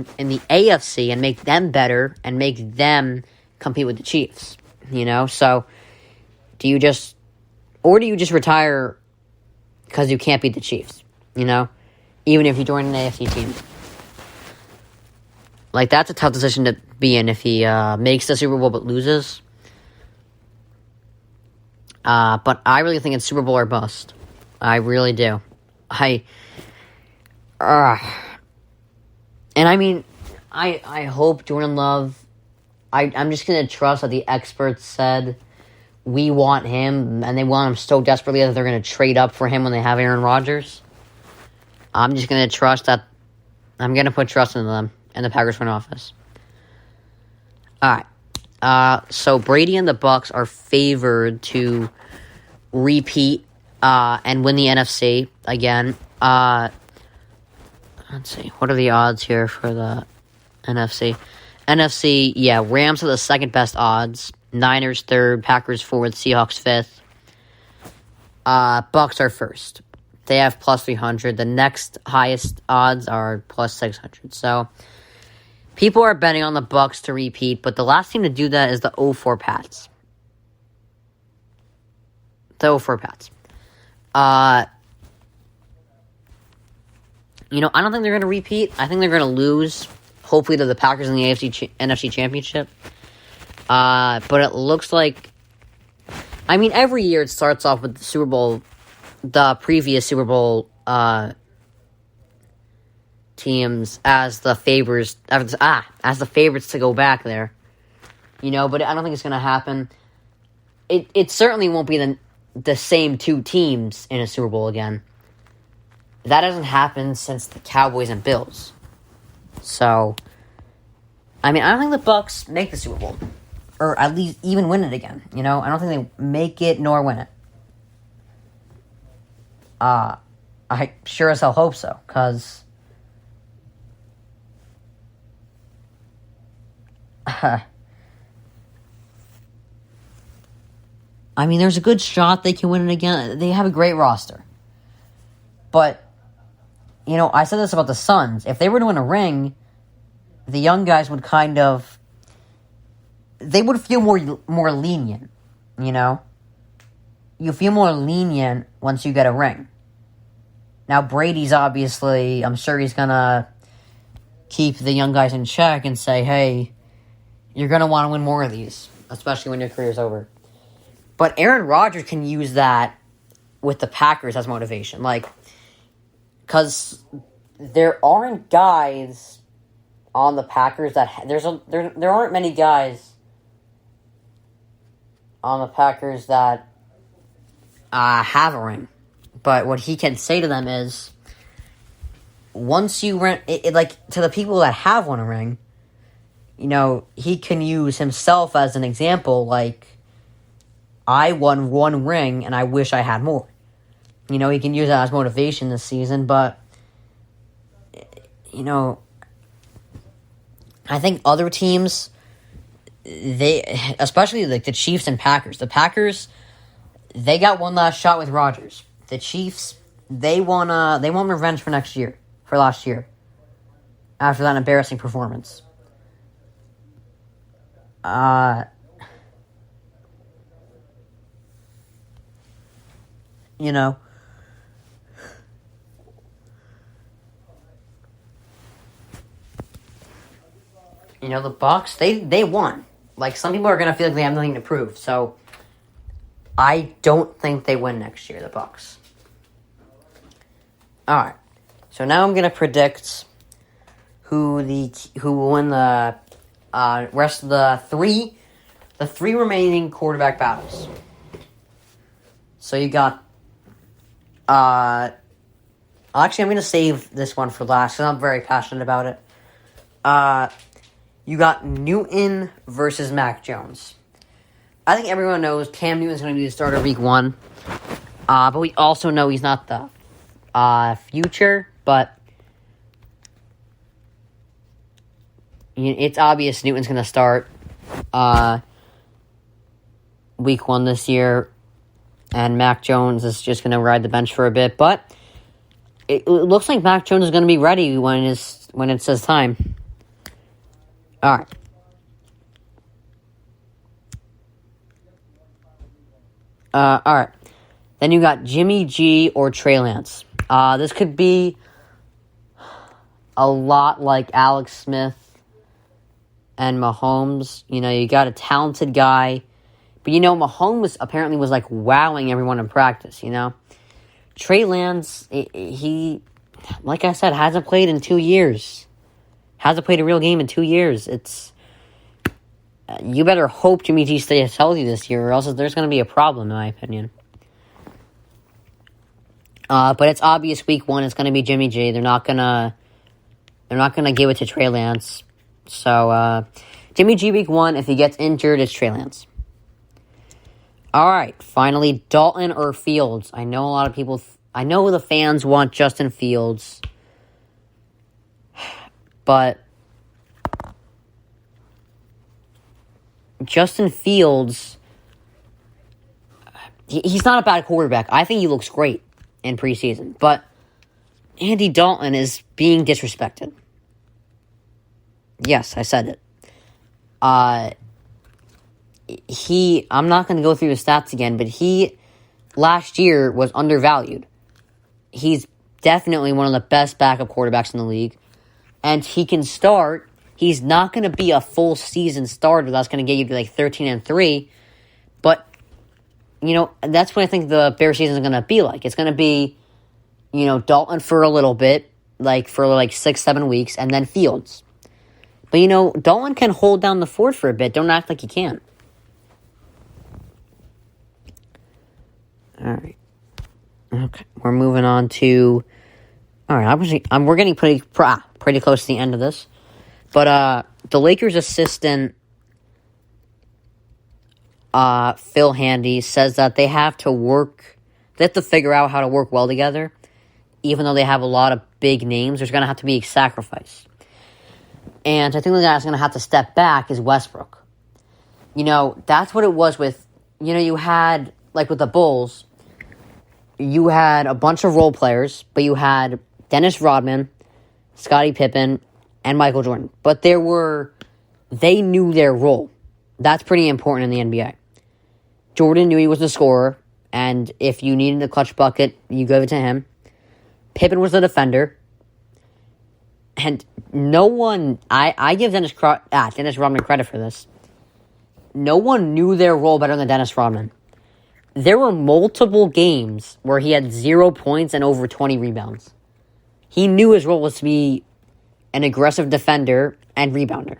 team in the AFC and make them better and make them compete with the Chiefs, So, do you just retire because you can't beat the Chiefs, Even if you join an AFC team. Like, that's a tough decision to be in if he makes the Super Bowl but loses. But I really think it's Super Bowl or bust. I really do. And I mean, I hope Jordan Love, I'm just going to trust that the experts said we want him, and they want him so desperately that they're going to trade up for him when they have Aaron Rodgers. I'm just going to trust that, I'm going to put trust in them and the Packers front office. Alright. So Brady and the Bucs are favored to repeat and win the NFC again. Let's see. What are the odds here for the NFC? NFC, yeah, Rams are the second best odds. Niners third, Packers fourth, Seahawks fifth. Bucs are first. They have plus 300. The next highest odds are plus 600. So people are betting on the Bucs to repeat, but the last team to do that is the 04 Pats. The 04 Pats. I don't think they're going to repeat. I think they're going to lose, hopefully, to the Packers in the NFC Championship. But it looks like, every year it starts off with the Super Bowl, the previous Super Bowl teams as the favorites to go back there. But I don't think it's going to happen. It certainly won't be the same two teams in a Super Bowl again. That hasn't happened since the Cowboys and Bills. So, I don't think the Bucs make the Super Bowl. Or at least even win it again. I don't think they make it nor win it. I sure as hell hope so. Because there's a good shot they can win it again. They have a great roster. But, I said this about the Suns. If they were to win a ring, the young guys would they would feel more lenient, You feel more lenient once you get a ring. Now, Brady's obviously, I'm sure he's going to keep the young guys in check and say, hey, you're going to want to win more of these, especially when your career's over. But Aaron Rodgers can use that with the Packers as motivation. Because there aren't guys on the Packers that... There aren't many guys on the Packers that have a ring. But what he can say to them is, once you rent... to the people that have won a ring, he can use himself as an example, I won one ring and I wish I had more. He can use that as motivation this season, but, I think other teams, especially the Chiefs and Packers. The Packers, they got one last shot with Rodgers. The Chiefs, they want revenge for last year, after that embarrassing performance. The Bucs, they won. Some people are going to feel like they have nothing to prove. So, I don't think they win next year, the Bucs. Alright. So, now I'm going to predict who will win the rest of the three remaining quarterback battles. So, you got... actually, I'm going to save this one for last, because I'm very passionate about it. You got Newton versus Mac Jones. I think everyone knows Cam Newton's going to be the starter week 1. But we also know he's not the future. But it's obvious Newton's going to start week 1 this year. And Mac Jones is just going to ride the bench for a bit. But it looks like Mac Jones is going to be ready when it's his time. All right. All right. Then you got Jimmy G or Trey Lance. This could be a lot like Alex Smith and Mahomes. You know, you got a talented guy. But, you know, Mahomes apparently was, like, wowing everyone in practice, you know? Trey Lance, he, like I said, hasn't played in 2 years. Hasn't played a real game in 2 years. You better hope Jimmy G stays healthy this year, or else there's going to be a problem, in my opinion. But it's obvious week 1 it's going to be Jimmy G. They're not gonna give it to Trey Lance. So, Jimmy G week 1, if he gets injured, it's Trey Lance. All right, finally, Dalton or Fields. I know a lot of people... I know the fans want Justin Fields. But... Justin Fields... He's not a bad quarterback. I think he looks great in preseason. But Andy Dalton is being disrespected. Yes, I said it. I'm not going to go through the stats again, but he, last year, was undervalued. He's definitely one of the best backup quarterbacks in the league. And he can start. He's not going to be a full season starter. That's going to get you to like 13-3. But, you know, that's what I think the Bears season is going to be like. It's going to be, you know, Dalton for a little bit, for 6-7 weeks, and then Fields. But, you know, Dalton can hold down the fort for a bit. Don't act like he can't. All right. Okay, we're moving on to... All right, we're getting pretty close to the end of this. But the Lakers assistant, Phil Handy, says that they have to figure out how to work well together. Even though they have a lot of big names, there's going to have to be a sacrifice. And I think the guy that's going to have to step back is Westbrook. You know, that's what it was with... You know, you had, with the Bulls... You had a bunch of role players, but you had Dennis Rodman, Scottie Pippen, and Michael Jordan. But they knew their role. That's pretty important in the NBA. Jordan knew he was the scorer, and if you needed a clutch bucket, you gave it to him. Pippen was the defender. And no one, I give Dennis Rodman credit for this. No one knew their role better than Dennis Rodman. There were multiple games where he had 0 points and over 20 rebounds. He knew his role was to be an aggressive defender and rebounder.